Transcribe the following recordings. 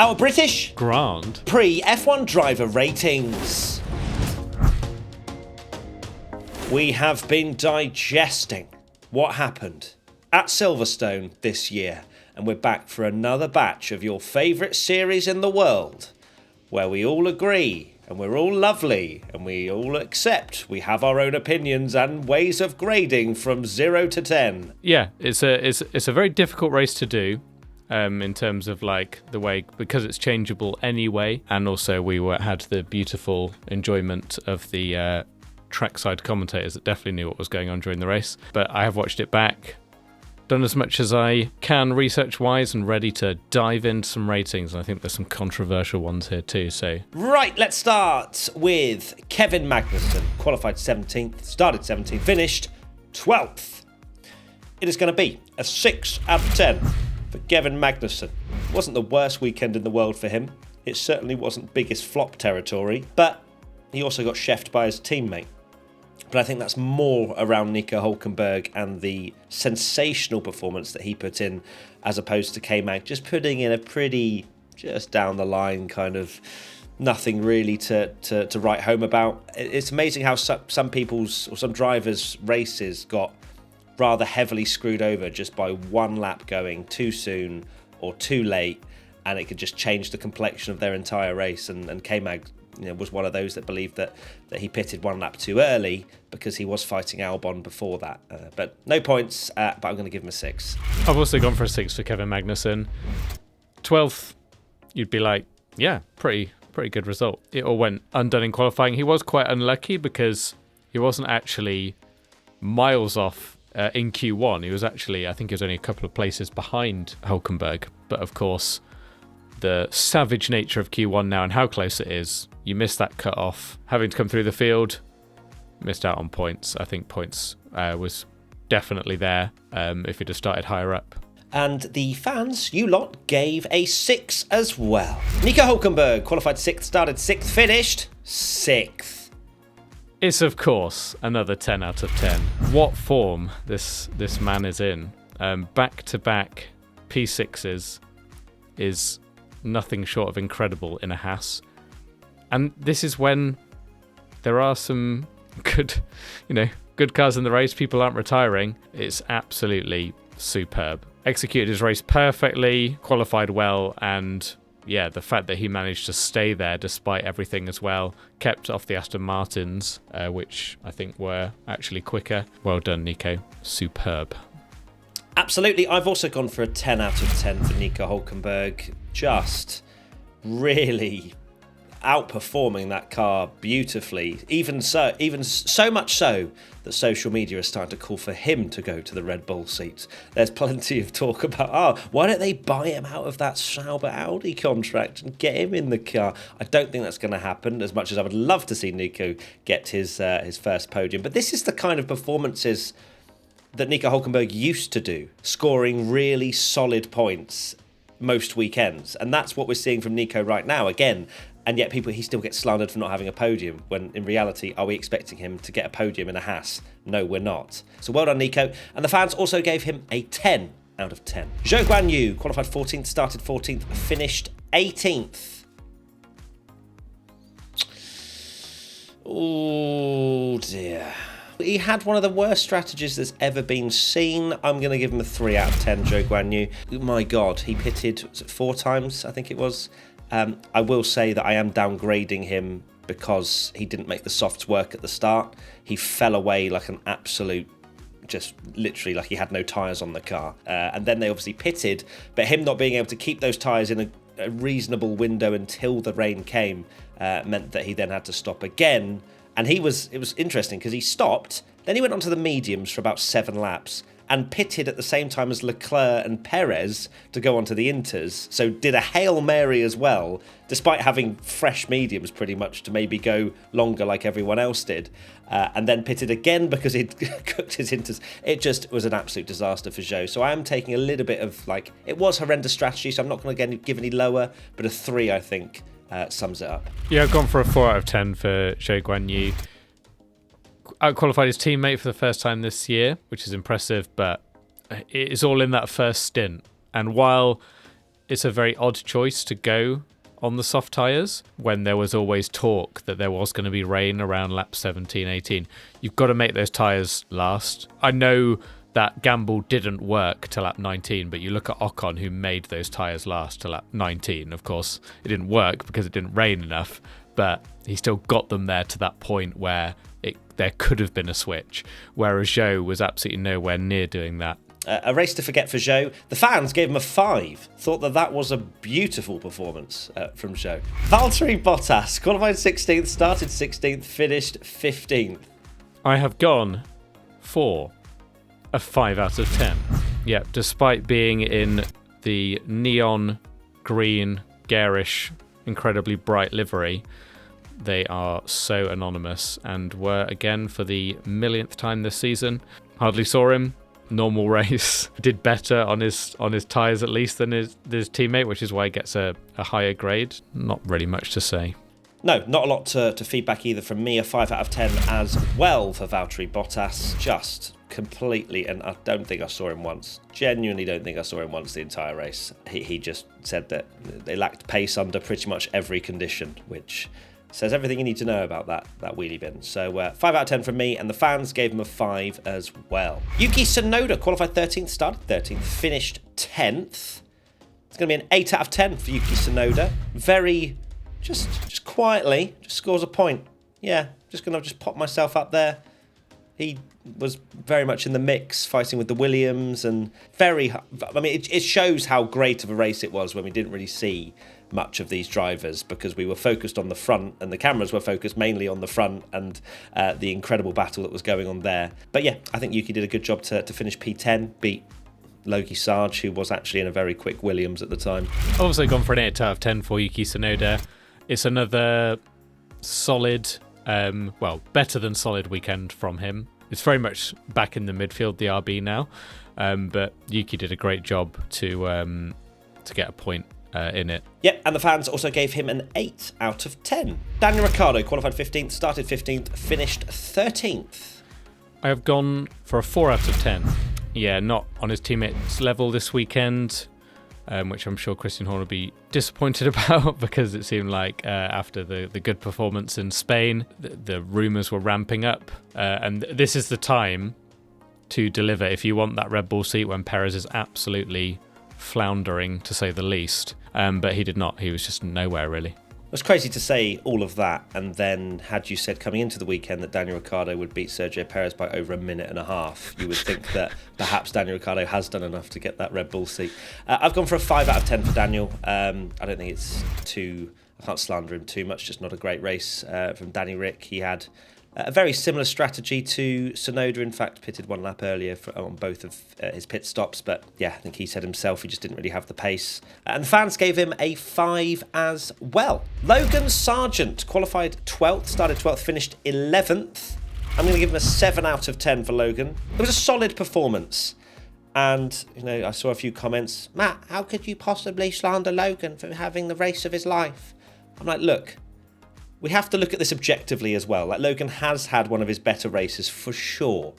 Our British Grand Prix F1 driver ratings. We have been digesting what happened at Silverstone this year, and we're back for another batch of your favourite series in the world, where we all agree, and we're all lovely, and we all accept we have our own opinions and ways of grading from 0 to 10. Yeah, it's a very difficult race to do. In terms of like the way, because it's changeable anyway, and also we had the beautiful enjoyment of the trackside commentators that definitely knew what was going on during the race. But I have watched it back, done as much as I can research-wise, and ready to dive into some ratings. And I think there's some controversial ones here too. So right, let's start with Kevin Magnussen, qualified 17th, started 17th, finished 12th. It is going to be a 6 out of 10. For Kevin Magnussen. It wasn't the worst weekend in the world for him. It certainly wasn't biggest flop territory, but he also got chefed by his teammate. But I think that's more around Nico Hulkenberg and the sensational performance that he put in, as opposed to K-Mag just putting in a pretty just down the line kind of nothing really to write home about. It's amazing how some people's or some drivers' races got rather heavily screwed over just by one lap going too soon or too late, and it could just change the complexion of their entire race. And K-Mag, was one of those that believed that he pitted one lap too early because he was fighting Albon before that. But no points, but I'm going to give him a 6. I've also gone for a 6 for Kevin Magnussen. 12th, you'd be like, yeah, pretty good result. It all went undone in qualifying. He was quite unlucky because he wasn't actually miles off in Q1. He was actually, I think he was only a couple of places behind Hulkenberg. But of course, the savage nature of Q1 now and how close it is, you miss that cut off. Having to come through the field, missed out on points. I think points was definitely there if he'd have started higher up. And the fans, you lot, gave a 6 as well. Nico Hulkenberg, qualified 6th, started 6th, finished 6th. It's, of course, another 10 out of 10. What form this man is in. Back-to-back P6s is nothing short of incredible in a Haas. And this is when there are some good cars in the race. People aren't retiring. It's absolutely superb. Executed his race perfectly, qualified well, and yeah, the fact that he managed to stay there despite everything as well, kept off the Aston Martins, which I think were actually quicker. Well done, Nico. Superb. Absolutely. I've also gone for a 10 out of 10 for Nico Hulkenberg. Just really outperforming that car beautifully. Even so much so that social media is starting to call for him to go to the Red Bull seats. There's plenty of talk about, why don't they buy him out of that Sauber Audi contract and get him in the car? I don't think that's going to happen, as much as I would love to see Nico get his first podium. But this is the kind of performances that Nico Hulkenberg used to do, scoring really solid points most weekends. And that's what we're seeing from Nico right now again. And yet he still gets slandered for not having a podium, when in reality, are we expecting him to get a podium in a Haas? No, we're not. So well done, Nico. And the fans also gave him a 10 out of 10. Zhou Guanyu, qualified 14th, started 14th, finished 18th. Oh dear. He had one of the worst strategies that's ever been seen. I'm going to give him a 3 out of 10, Zhou Guanyu. My God, he pitted 4 times, I think it was. I will say that I am downgrading him because he didn't make the softs work at the start. He fell away like an absolute, just literally like he had no tyres on the car. And then they obviously pitted, but him not being able to keep those tyres in a reasonable window until the rain came meant that he then had to stop again. And it was interesting because he stopped, then he went onto the mediums for about 7 laps and pitted at the same time as Leclerc and Perez to go onto the Inters. So did a Hail Mary as well, despite having fresh mediums pretty much to maybe go longer like everyone else did. And then pitted again because he'd cooked his Inters. It just was an absolute disaster for Zhou. So I am taking a little bit of, it was horrendous strategy, so I'm not going to give any lower, but a 3, I think, sums it up. Yeah, I've gone for a 4 out of 10 for Zhou Guanyu. Outqualified his teammate for the first time this year, which is impressive, but it's all in that first stint. And while it's a very odd choice to go on the soft tyres when there was always talk that there was going to be rain around lap 17, 18. You've got to make those tyres last. I know that gamble didn't work till lap 19, but you look at Ocon, who made those tyres last till lap 19. Of course, it didn't work because it didn't rain enough, but he still got them there to that point where there could have been a switch, whereas Zhou was absolutely nowhere near doing that. A race to forget for Zhou. The fans gave him a 5. Thought that was a beautiful performance from Zhou. Valtteri Bottas, qualified 16th, started 16th, finished 15th. I have gone for a 5 out of 10. Yeah, despite being in the neon green, garish, incredibly bright livery, they are so anonymous and were, again, for the millionth time this season. Hardly saw him. Normal race. Did better on his tyres at least than his teammate, which is why he gets a higher grade. Not really much to say. No, not a lot to feedback either from me. A 5 out of 10 as well for Valtteri Bottas. Just completely, and I don't think I saw him once. Genuinely don't think I saw him once the entire race. He just said that they lacked pace under pretty much every condition, which says everything you need to know about that wheelie bin. So 5 out of 10 from me, and the fans gave him a 5 as well. Yuki Tsunoda, qualified 13th, started 13th, finished 10th. It's going to be an 8 out of 10 for Yuki Tsunoda. Very, just quietly, just scores a point. Yeah, just going to just pop myself up there. He was very much in the mix, fighting with the Williams, and it shows how great of a race it was when we didn't really see much of these drivers, because we were focused on the front and the cameras were focused mainly on the front and the incredible battle that was going on there. But yeah, I think Yuki did a good job to finish P10, beat Logan Sargeant, who was actually in a very quick Williams at the time. I've also gone for an 8 out of 10 for Yuki Tsunoda. It's another solid, better than solid weekend from him. It's very much back in the midfield, the RB now, but Yuki did a great job to get a point in it. Yep, and the fans also gave him an 8 out of 10. Daniel Ricciardo, qualified 15th, started 15th, finished 13th. I have gone for a 4 out of 10. Yeah, not on his teammates' level this weekend, which I'm sure Christian Horner will be disappointed about, because it seemed like after the good performance in Spain, the rumours were ramping up. And this is the time to deliver if you want that Red Bull seat when Perez is absolutely floundering, to say the least. But he did not. He was just nowhere, really. It was crazy to say all of that, and then had you said coming into the weekend that Daniel Ricciardo would beat Sergio Perez by over a minute and a half, you would think that perhaps Daniel Ricciardo has done enough to get that Red Bull seat. I've gone for a 5 out of 10 for Daniel. I don't think it's I can't slander him too much, just not a great race from Danny Rick. He had a very similar strategy to Tsunoda, in fact, pitted one lap earlier on both of his pit stops. But yeah, I think he said himself he just didn't really have the pace. And the fans gave him a 5 as well. Logan Sargeant, qualified 12th, started 12th, finished 11th. I'm going to give him a 7 out of 10 for Logan. It was a solid performance. And, I saw a few comments. Matt, how could you possibly slander Logan for having the race of his life? I'm like, look, we have to look at this objectively as well. Like, Logan has had one of his better races for sure.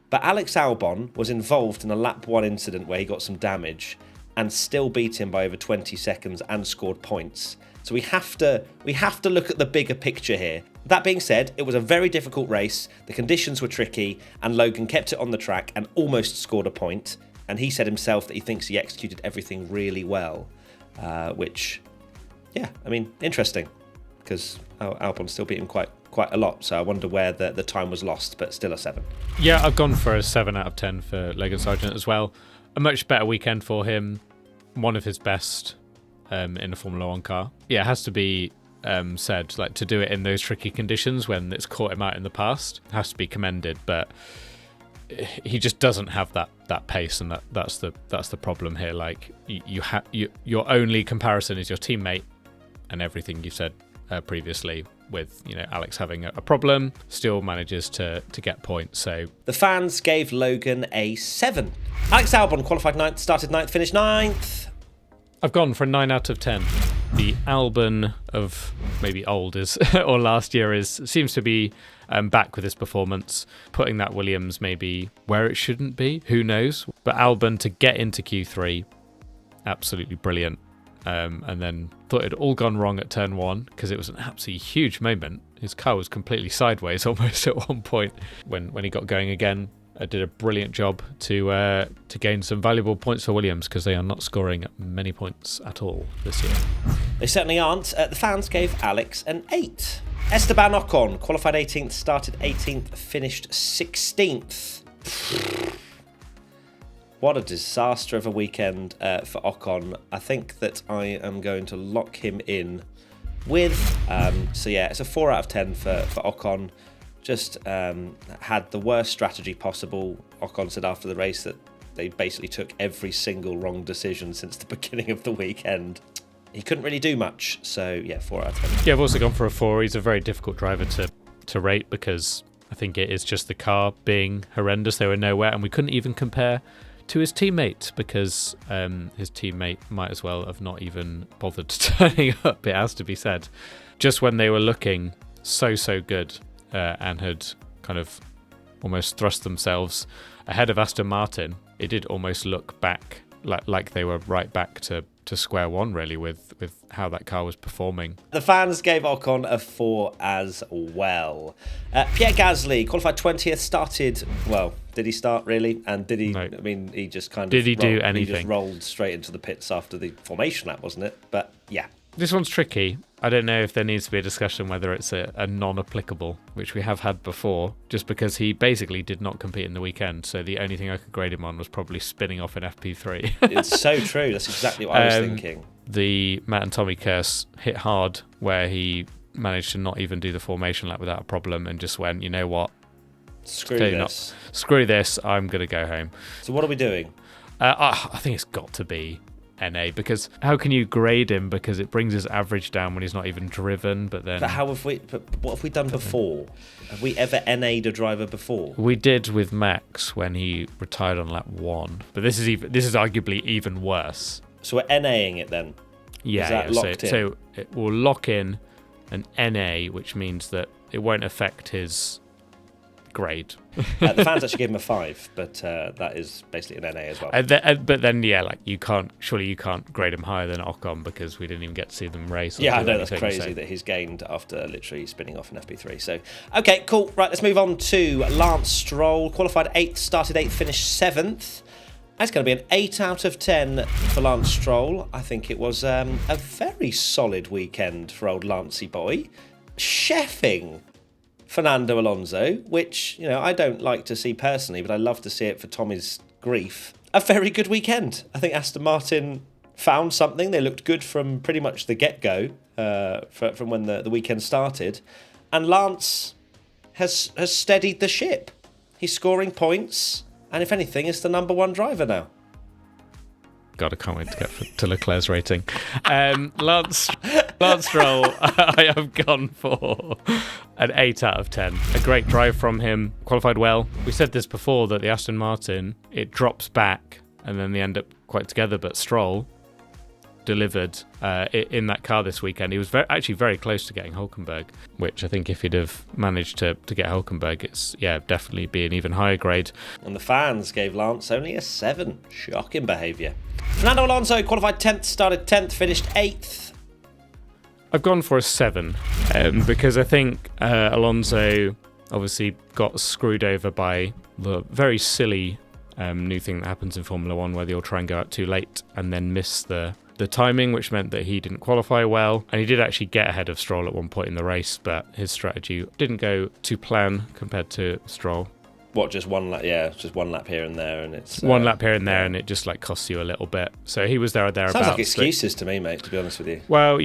But Alex Albon was involved in a lap 1 incident where he got some damage and still beat him by over 20 seconds and scored points. So we have to look at the bigger picture here. That being said, it was a very difficult race. The conditions were tricky, and Logan kept it on the track and almost scored a point. And he said himself that he thinks he executed everything really well, which, yeah, interesting. Because Albon still beat him quite a lot, so I wonder where the time was lost, but still a 7. Yeah, I've gone for a 7 out of 10 for Logan Sargeant as well. A much better weekend for him, one of his best in a Formula 1 car. Yeah, it has to be said, like, to do it in those tricky conditions when it's caught him out in the past, has to be commended, but he just doesn't have that pace, and that's the problem here. Like, your only comparison is your teammate, and everything you said previously with Alex having a problem, still manages to get points. So the fans gave Logan a 7. Alex Albon, qualified 9th, started 9th, finished 9th. I've gone for a 9 out of 10. The Albon of maybe old or last year seems to be back with his performance, putting that Williams maybe where it shouldn't be, who knows. But Albon to get into Q3 absolutely brilliant. And then thought it had all gone wrong at turn 1 because it was an absolutely huge moment. His car was completely sideways almost at one point. When he got going again, did a brilliant job to gain some valuable points for Williams, because they are not scoring many points at all this year. They certainly aren't. The fans gave Alex an 8. Esteban Ocon, qualified 18th, started 18th, finished 16th. What a disaster of a weekend for Ocon. I think that I am going to lock him in with... so yeah, it's a 4 out of 10 for Ocon. Just had the worst strategy possible. Ocon said after the race that they basically took every single wrong decision since the beginning of the weekend. He couldn't really do much, so yeah, 4 out of 10. Yeah, I've also gone for a 4. He's a very difficult driver to rate, because I think it is just the car being horrendous. They were nowhere, and we couldn't even compare to his teammate, because his teammate might as well have not even bothered turning up, it has to be said. Just when they were looking so good and had kind of almost thrust themselves ahead of Aston Martin, it did almost look back like they were right back to square one, really, with how that car was performing. The fans gave Ocon a 4 as well. Pierre Gasly, qualified 20th, started... Well, did he start, really? And did he... No. I mean, he just kind of... Did he do anything? He just rolled straight into the pits after the formation lap, wasn't it? But, yeah. This one's tricky. I don't know if there needs to be a discussion whether it's a non-applicable, which we have had before, just because he basically did not compete in the weekend. So the only thing I could grade him on was probably spinning off in FP3. It's so true. That's exactly what I was thinking. The Matt and Tommy curse hit hard, where he managed to not even do the formation lap without a problem and just went, you know what? Screw this. Screw this. I'm going to go home. So what are we doing? I think it's got to be NA, because how can you grade him, because it brings his average down when he's not even driven. But what have we done before? Have we ever NA'd a driver before? We did with Max when he retired on lap 1, but this is arguably even worse. So we're NAing it then? Yeah, so it will lock in an NA, which means that it won't affect his grade. The fans actually gave him a 5, but that is basically an NA as well. But then, yeah, like you can't grade him higher than Ocon, because we didn't even get to see them race. Yeah, I know, that's crazy that he's gained after literally spinning off in FP3. So, okay, cool. Right, let's move on to Lance Stroll. Qualified 8th, started 8th, finished 7th. That's going to be an 8 out of 10 for Lance Stroll. I think it was a very solid weekend for old Lancey boy. Chefing Fernando Alonso, which, I don't like to see personally, but I love to see it for Tommy's grief. A very good weekend. I think Aston Martin found something. They looked good from pretty much the get-go, from when the weekend started. And Lance has steadied the ship. He's scoring points, and if anything, is the number 1 driver now. God, I can't wait to get to Leclerc's rating. Lance Stroll, I have gone for an 8 out of 10. A great drive from him, qualified well. We said this before, that the Aston Martin, it drops back and then they end up quite together, but Stroll delivered in that car this weekend. He was actually very close to getting Hulkenberg, which I think if he'd have managed to get Hulkenberg, it's definitely be an even higher grade. And the fans gave Lance only a 7. Shocking behaviour. Fernando Alonso, qualified 10th, started 10th, finished 8th. I've gone for a 7 because I think Alonso obviously got screwed over by the very silly new thing that happens in Formula 1, where they'll try and go out too late and then miss the timing, which meant that he didn't qualify well. And he did actually get ahead of Stroll at one point in the race, but his strategy didn't go to plan compared to Stroll. What, just one lap? Yeah, just one lap here and there, and it's one lap here and there, and it just costs you a little bit. So he was there or thereabouts. Sounds like excuses to me, mate. To be honest with you. Well,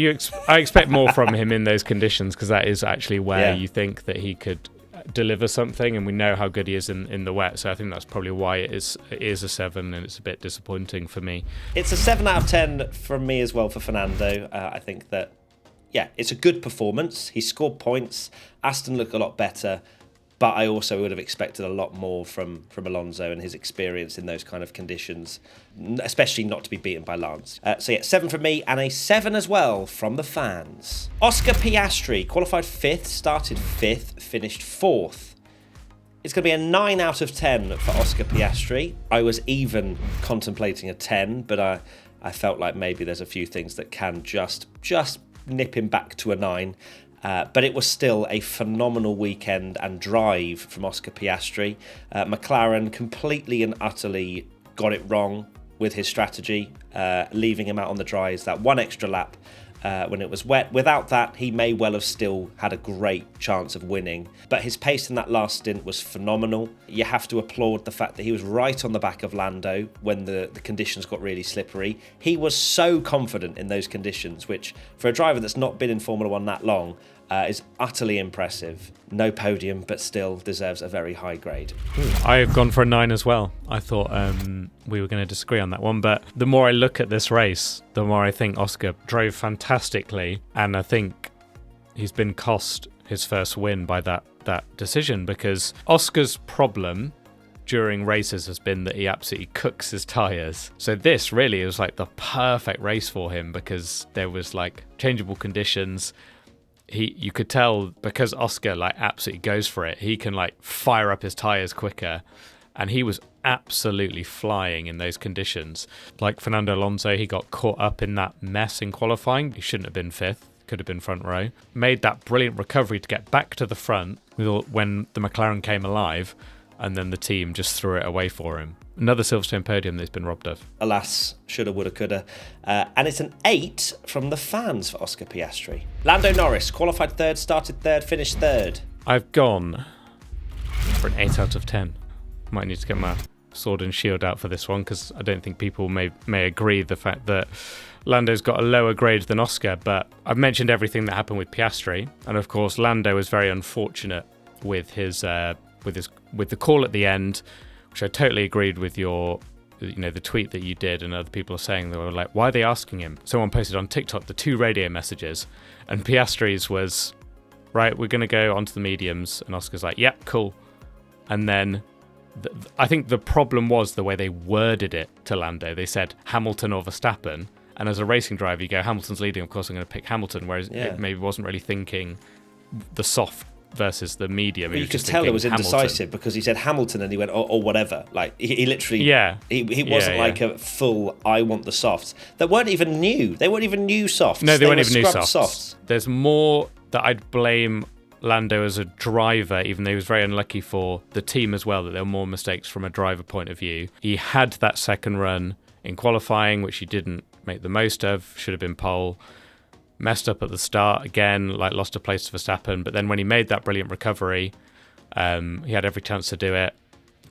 I expect more from him in those conditions, because that is actually where you think that he could deliver something, and we know how good he is in the wet. So I think that's probably why it is a 7, and it's a bit disappointing for me. It's a 7 out of 10 from me as well for Fernando. I think that it's a good performance. He scored points. Aston looked a lot better. But I also would have expected a lot more from Alonso and his experience in those kind of conditions, especially not to be beaten by Lance. 7 from me, and a 7 as well from the fans. Oscar Piastri, qualified 5th, started 5th, finished 4th. It's going to be a 9 out of 10 for Oscar Piastri. I was even contemplating a 10, but I I felt like maybe there's a few things that can just nip him back to a 9. But it was still a phenomenal weekend and drive from Oscar Piastri. McLaren completely and utterly got it wrong with his strategy, leaving him out on the dries that one extra lap when it was wet. Without that, he may well have still had a great chance of winning. But his pace in that last stint was phenomenal. You have to applaud the fact that he was right on the back of Lando when the conditions got really slippery. He was so confident in those conditions, which for a driver that's not been in Formula 1 that long, is utterly impressive. No podium, but still deserves a very high grade. I've gone for a 9 as well. I thought we were going to disagree on that one, but the more I look at this race, the more I think Oscar drove fantastically, and I think he's been cost his first win by that decision, because Oscar's problem during races has been that he absolutely cooks his tyres. So this really was like the perfect race for him, because there was like changeable conditions. You could tell, because Oscar like absolutely goes for it, he can like fire up his tyres quicker, and he was absolutely flying in those conditions. Like Fernando Alonso, he got caught up in that mess in qualifying. He shouldn't have been 5th, could have been front row. Made that brilliant recovery to get back to the front when the McLaren came alive, and then the team just threw it away for him. Another Silverstone podium that he's been robbed of. Alas, shoulda, woulda, coulda. And it's an 8 from the fans for Oscar Piastri. Lando Norris, qualified 3rd, started 3rd, finished 3rd. I've gone for an 8 out of 10. Might need to get my sword and shield out for this one, because I don't think people may agree the fact that Lando's got a lower grade than Oscar, but I've mentioned everything that happened with Piastri, and of course Lando was very unfortunate with his with the call at the end, which I totally agreed with the tweet that you did, and other people are saying, they were like, why are they asking him? Someone posted on TikTok the 2 radio messages, and Piastri's was, right, we're going to go onto the mediums, and Oscar's like, yep, cool. And then I think the problem was the way they worded it to Lando. They said Hamilton or Verstappen, and as a racing driver you go, Hamilton's leading, of course I'm going to pick Hamilton, whereas it maybe wasn't really thinking the soft versus the medium. Well, you could tell it was indecisive, because he said Hamilton and he went, or whatever. Like, he literally, he wasn't like a full, I want the softs. That weren't even new. They weren't even new softs. No, they weren't even new softs. There's more that I'd blame Lando as a driver, even though he was very unlucky for the team as well, that there were more mistakes from a driver point of view. He had that second run in qualifying, which he didn't make the most of, should have been pole. Messed up at the start again, like lost a place to Verstappen, but then when he made that brilliant recovery, he had every chance to do it.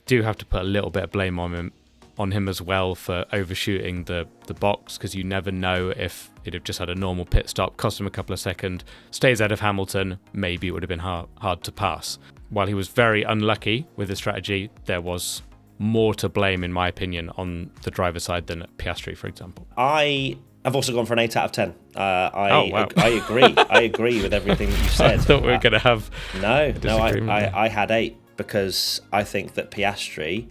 Do have to put a little bit of blame on him as well for overshooting the box, because you never know if he'd have just had a normal pit stop, cost him a couple of seconds, stays out of Hamilton, maybe it would have been hard to pass. While he was very unlucky with his strategy, there was more to blame, in my opinion, on the driver's side than at Piastri, for example. I've also gone for an 8 out of 10. Wow. I agree. I agree with everything that you said. I thought we were going to have I had 8, because I think that Piastri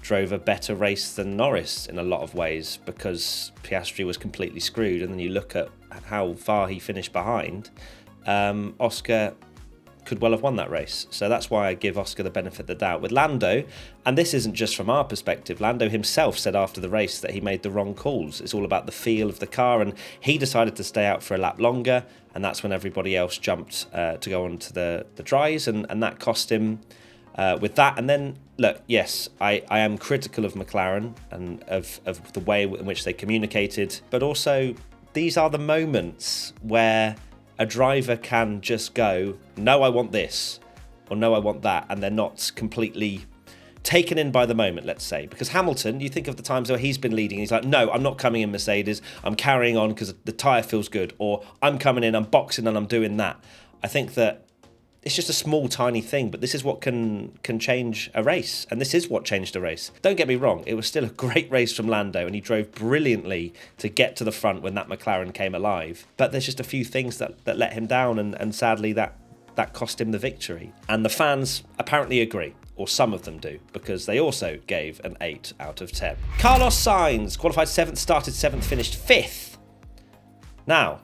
drove a better race than Norris in a lot of ways, because Piastri was completely screwed, and then you look at how far he finished behind. Oscar could well have won that race. So that's why I give Oscar the benefit of the doubt. With Lando, and this isn't just from our perspective, Lando himself said after the race that he made the wrong calls. It's all about the feel of the car, and he decided to stay out for a lap longer, and that's when everybody else jumped to go on to the dries, and that cost him with that. And then, look, yes, I am critical of McLaren and of the way in which they communicated, but also these are the moments where a driver can just go, no, I want this, or no, I want that, and they're not completely taken in by the moment, let's say. Because Hamilton, you think of the times where he's been leading, he's like, no, I'm not coming in Mercedes, I'm carrying on because the tyre feels good, or I'm coming in, I'm boxing and I'm doing that. I think that it's just a small, tiny thing, but this is what can change a race, and this is what changed a race. Don't get me wrong, it was still a great race from Lando, and he drove brilliantly to get to the front when that McLaren came alive. But there's just a few things that let him down, and sadly that cost him the victory. And the fans apparently agree, or some of them do, because they also gave an 8 out of 10. Carlos Sainz, qualified 7th, started 7th, finished 5th. Now,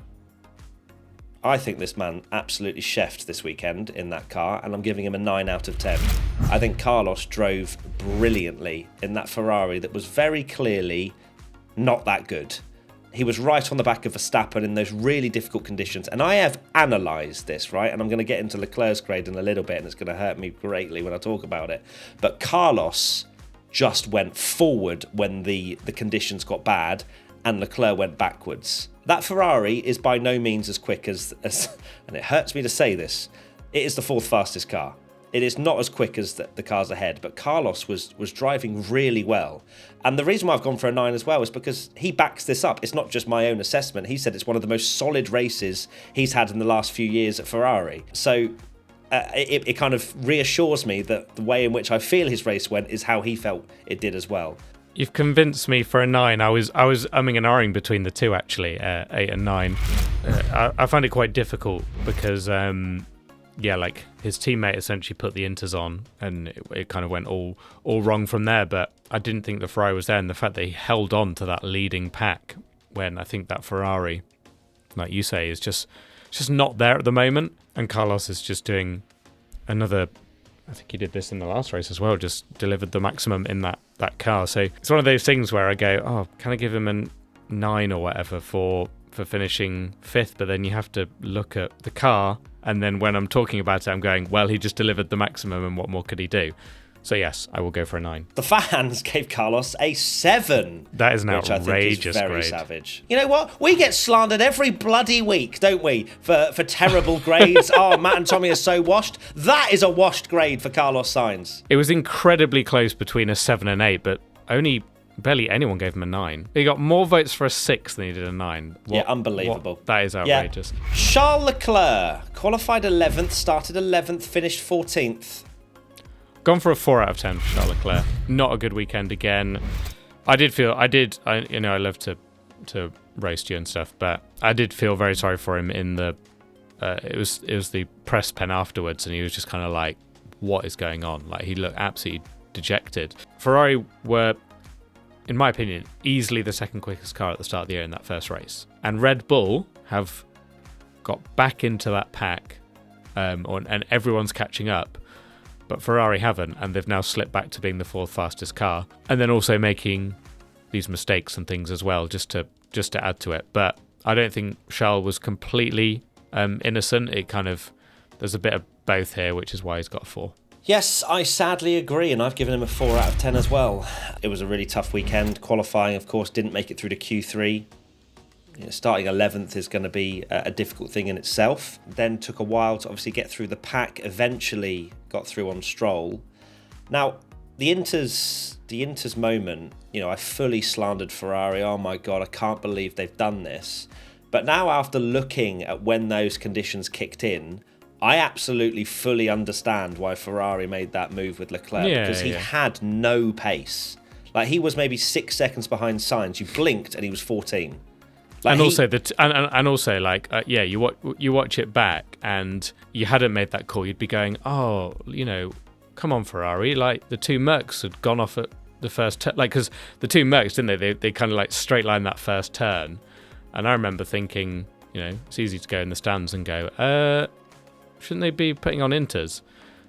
I think this man absolutely chefed this weekend in that car, and I'm giving him a 9 out of 10. I think Carlos drove brilliantly in that Ferrari that was very clearly not that good. He was right on the back of Verstappen in those really difficult conditions. And I have analysed this, right? And I'm going to get into Leclerc's grade in a little bit, and it's going to hurt me greatly when I talk about it. But Carlos just went forward when the conditions got bad, and Leclerc went backwards. That Ferrari is by no means as quick as and it hurts me to say this, it is the fourth fastest car. It is not as quick as the cars ahead, but Carlos was driving really well. And the reason why I've gone for a 9 as well is because he backs this up. It's not just my own assessment. He said it's one of the most solid races he's had in the last few years at Ferrari. So it kind of reassures me that the way in which I feel his race went is how he felt it did as well. You've convinced me for a 9. I was umming and ahhing between the two, actually, 8 and 9. I find it quite difficult because... like his teammate essentially put the inters on, and it kind of went all wrong from there. But I didn't think the Ferrari was there, and the fact that he held on to that leading pack when I think that Ferrari, like you say, is just not there at the moment. And Carlos is just doing another. I think he did this in the last race as well. Just delivered the maximum in that car. So it's one of those things where I go, oh, can I give him a 9 or whatever for finishing 5th? But then you have to look at the car. And then when I'm talking about it, I'm going, well, he just delivered the maximum, and what more could he do? So yes, I will go for a 9. The fans gave Carlos a 7. That is an outrageous which I think is very grade. Savage. You know what? We get slandered every bloody week, don't we? For terrible grades. Oh, Matt and Tommy are so washed. That is a washed grade for Carlos Sainz. It was incredibly close between a 7 and 8, but barely anyone gave him a 9. He got more votes for a 6 than he did a 9. Unbelievable. That is outrageous. Yeah. Charles Leclerc qualified 11th, started 11th, finished 14th. Gone for a 4 out of 10 for Charles Leclerc. Not a good weekend again. I love to race you and stuff, but I did feel very sorry for him in the it was the press pen afterwards, and he was just kind of like, what is going on? Like, he looked absolutely dejected. Ferrari were, in my opinion, easily the second quickest car at the start of the year in that first race. And Red Bull have got back into that pack, and everyone's catching up. But Ferrari haven't, and they've now slipped back to being the fourth fastest car. And then also making these mistakes and things as well, just to add to it. But I don't think Charles was completely innocent. There's a bit of both here, which is why he's got a 4. Yes, I sadly agree, and I've given him a 4 out of 10 as well. It was a really tough weekend. Qualifying, of course, didn't make it through to Q3. Starting 11th is going to be a difficult thing in itself. Then took a while to obviously get through the pack. Eventually got through on Stroll. Now, the Inters moment, I fully slandered Ferrari. Oh my God, I can't believe they've done this. But now, after looking at when those conditions kicked in, I absolutely fully understand why Ferrari made that move with Leclerc, because he had no pace. Like, he was maybe 6 seconds behind Sainz. You blinked and he was 14. Like, you watch it back and you hadn't made that call. You'd be going, oh, come on, Ferrari. Like, the two Mercs had gone off at the first turn. Like, because the two Mercs, didn't they? They kind of like straight line that first turn. And I remember thinking, it's easy to go in the stands and go, shouldn't they be putting on Inters?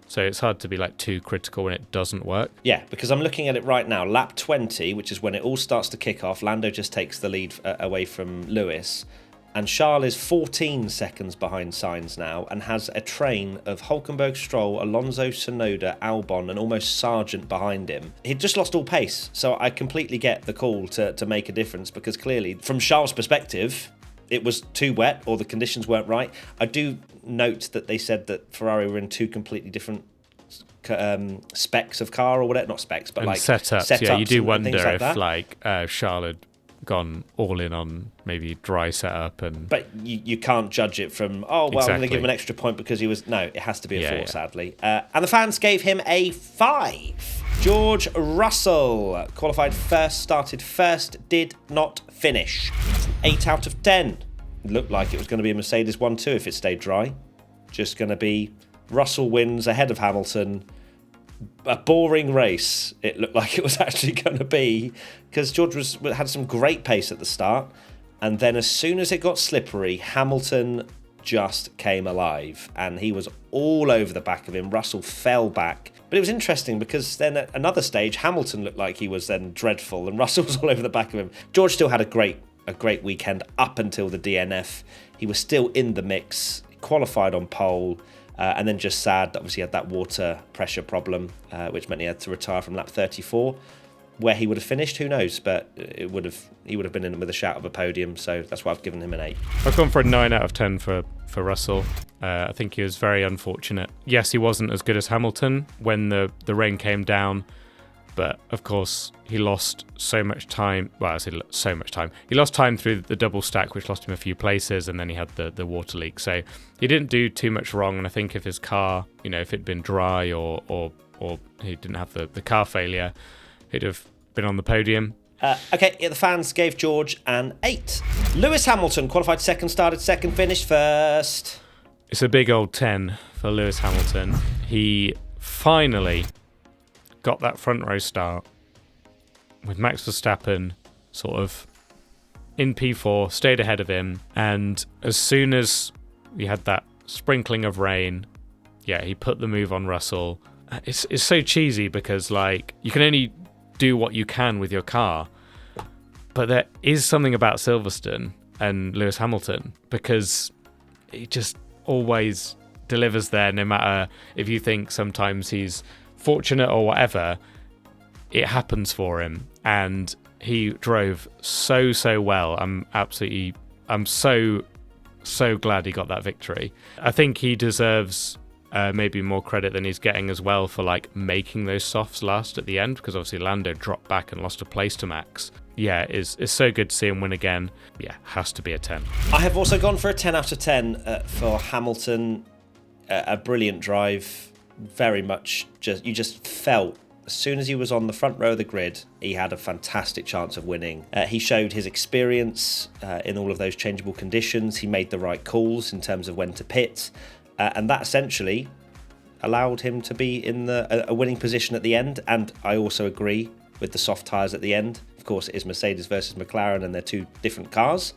So it's hard to be like too critical when it doesn't work. Yeah, because I'm looking at it right now. Lap 20, which is when it all starts to kick off. Lando just takes the lead away from Lewis. And Charles is 14 seconds behind Sainz now and has a train of Hulkenberg, Stroll, Alonso, Tsunoda, Albon and almost Sargeant behind him. He'd just lost all pace. So I completely get the call to make a difference, because clearly, from Charles' perspective, it was too wet or the conditions weren't right. I do note that they said that Ferrari were in two completely different specs of car or whatever. Not specs, but and like setups. Yeah, you do wonder like if Charles had gone all in on maybe dry setup. But you can't judge it from, I'm going to give him an extra point because he was... No, it has to be a 4, sadly. And the fans gave him a 5. George Russell qualified first, started first, did not finish. 8 out of 10. It looked like it was going to be a Mercedes 1-2 if it stayed dry. Just going to be Russell wins ahead of Hamilton. A boring race, it looked like it was actually going to be, because George had some great pace at the start, and then as soon as it got slippery, Hamilton just came alive, and he was all over the back of him. Russell fell back, but it was interesting because then at another stage, Hamilton looked like he was then dreadful, and Russell was all over the back of him. George still had a great a great weekend up until the DNF. He was still in the mix, qualified on pole, and then just sad that obviously he had that water pressure problem, which meant he had to retire from lap 34. Where he would have finished, who knows? But he would have been in with a shout of a podium, so that's why I've given him an 8. I've gone for a 9 out of 10 for Russell. I think he was very unfortunate. Yes, he wasn't as good as Hamilton when the rain came down, but of course he lost so much time. Well, I say so much time. He lost time through the double stack, which lost him a few places, and then he had the water leak. So he didn't do too much wrong, and I think if his car, if it'd been dry or he didn't have the car failure, he'd have been on the podium. Okay, the fans gave George an 8. Lewis Hamilton qualified second, started second, finished first. It's a big old 10 for Lewis Hamilton. He finally got that front row start with Max Verstappen sort of in P4, stayed ahead of him, and as soon as we had that sprinkling of rain, he put the move on Russell. It's so cheesy because you can only do what you can with your car, but there is something about Silverstone and Lewis Hamilton because he just always delivers there, no matter if you think sometimes he's fortunate or whatever, it happens for him, and he drove so well. I'm so glad he got that victory. I think he deserves maybe more credit than he's getting as well for making those softs last at the end, because obviously Lando dropped back and lost a place to Max. It's so good to see him win again. Has to be a 10. I have also gone for a 10 out of 10 for Hamilton. A brilliant drive. Very much you just felt as soon as he was on the front row of the grid, he had a fantastic chance of winning. He showed his experience in all of those changeable conditions. He made the right calls in terms of when to pit. And that essentially allowed him to be in a winning position at the end. And I also agree with the soft tyres at the end. Of course, it is Mercedes versus McLaren and they're two different cars.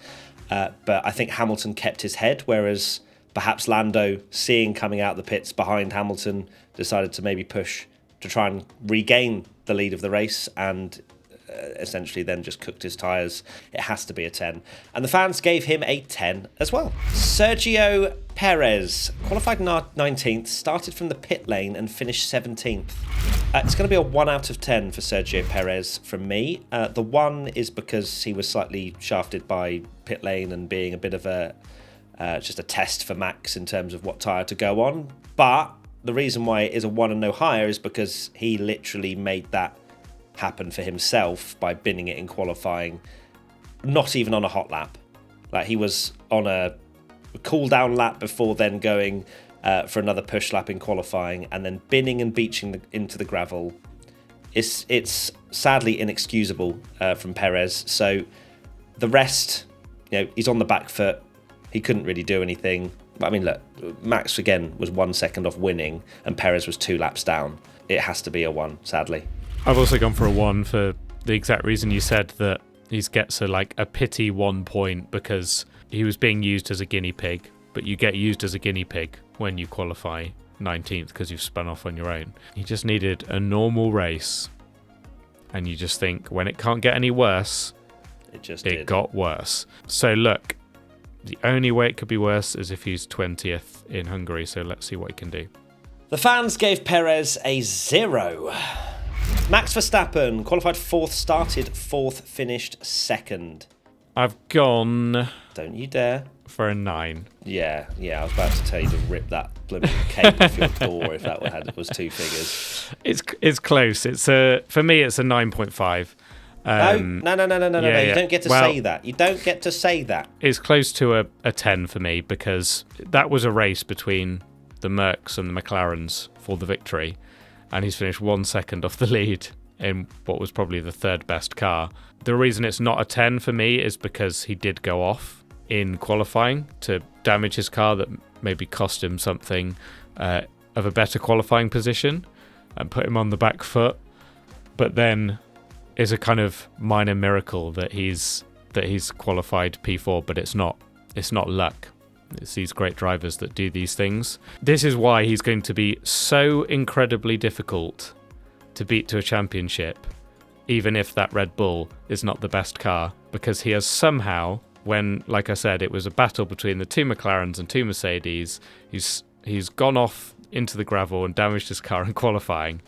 But I think Hamilton kept his head, whereas perhaps Lando, seeing coming out the pits behind Hamilton, decided to maybe push to try and regain the lead of the race and essentially then just cooked his tyres. It has to be a 10. And the fans gave him a 10 as well. Sergio Perez qualified 19th, started from the pit lane and finished 17th. It's going to be a 1 out of 10 for Sergio Perez from me. The 1 is because he was slightly shafted by pit lane and being a bit of just a test for Max in terms of what tyre to go on. But the reason why it is a 1 and no higher is because he literally made that happen for himself by binning it in qualifying, not even on a hot lap. He was on a cool down lap before then going for another push lap in qualifying and then binning and beaching into the gravel. It's sadly inexcusable from Perez. So the rest, he's on the back foot. He couldn't really do anything. But I mean, look, Max again was 1 second off winning and Perez was 2 laps down. It has to be a 1, sadly. I've also gone for a 1 for the exact reason you said, that he gets a pity 1 point because he was being used as a guinea pig, but you get used as a guinea pig when you qualify 19th because you've spun off on your own. He just needed a normal race, and you just think when it can't get any worse, it got worse. So look, the only way it could be worse is if he's 20th in Hungary, so let's see what he can do. The fans gave Perez a 0. Max Verstappen qualified 4th, started 4th, finished 2nd. I've gone... Don't you dare. For a 9. Yeah, I was about to tell you to rip that blooming cape off your door if that was 2 figures. It's close. It's for me, it's a 9.5. No. You don't get to say that. You don't get to say that. It's close to a 10 for me because that was a race between the Mercs and the McLarens for the victory, and he's finished 1 second off the lead in what was probably the third best car. The reason it's not a 10 for me is because he did go off in qualifying to damage his car that maybe cost him something of a better qualifying position and put him on the back foot. But then it's a kind of minor miracle that he's qualified P4, but it's not luck. It's these great drivers that do these things. This is why he's going to be so incredibly difficult to beat to a championship, even if that Red Bull is not the best car because he has somehow, when, like I said, it was a battle between the two McLarens and two Mercedes, he's gone off into the gravel and damaged his car in qualifying,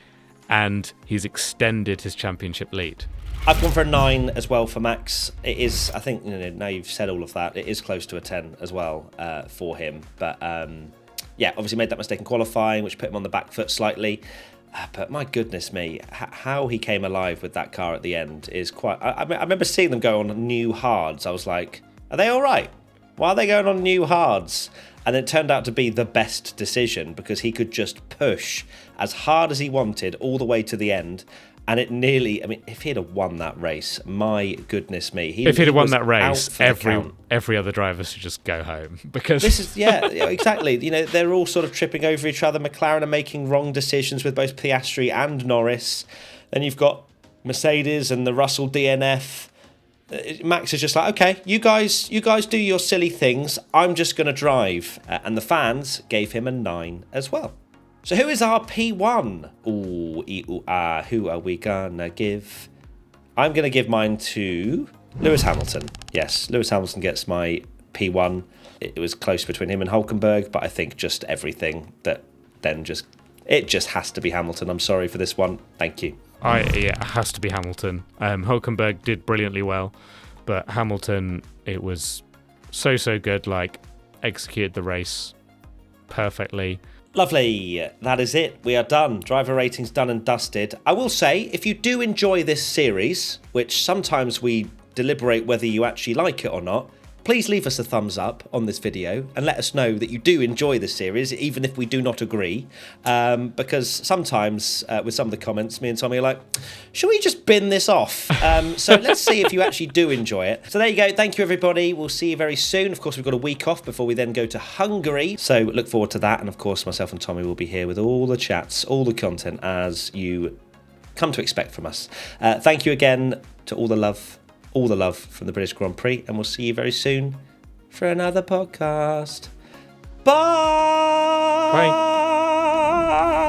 and he's extended his championship lead. I've gone for a 9 as well for Max. It is, I think, now you've said all of that, it is close to a 10 as well for him. But yeah, obviously made that mistake in qualifying, which put him on the back foot slightly. But my goodness me, how he came alive with that car at the end is quite... I remember seeing them go on new hards. I was like, are they all right? Why are they going on new hards? And it turned out to be the best decision because he could just push as hard as he wanted all the way to the end. And it nearly, I mean, if he'd have won that race, my goodness me. If he'd have won that race, every other driver should just go home. Because this is, yeah, exactly. You know, they're all sort of tripping over each other. McLaren are making wrong decisions with both Piastri and Norris. Then you've got Mercedes and the Russell DNF. Max is just like, okay, you guys do your silly things. I'm just going to drive. And the fans gave him a 9 as well. So who is our P1? Who are we gonna give? I'm gonna give mine to Lewis Hamilton. Yes, Lewis Hamilton gets my P1. It was close between him and Hulkenberg, but I think just everything that then it just has to be Hamilton. I'm sorry for this one. Thank you. Yeah, it has to be Hamilton. Hulkenberg did brilliantly well, but Hamilton, it was so good. Like, executed the race perfectly. Lovely. That is it. We are done. Driver ratings done and dusted. I will say, if you do enjoy this series, which sometimes we deliberate whether you actually like it or not, please leave us a thumbs up on this video and let us know that you do enjoy this series, even if we do not agree. Because sometimes with some of the comments, me and Tommy are like, should we just bin this off? So let's see if you actually do enjoy it. So there you go. Thank you, everybody. We'll see you very soon. Of course, we've got a week off before we then go to Hungary. So look forward to that. And of course, myself and Tommy will be here with all the chats, all the content as you come to expect from us. Thank you again to all the love from the British Grand Prix, and we'll see you very soon for another podcast. Bye! Bye!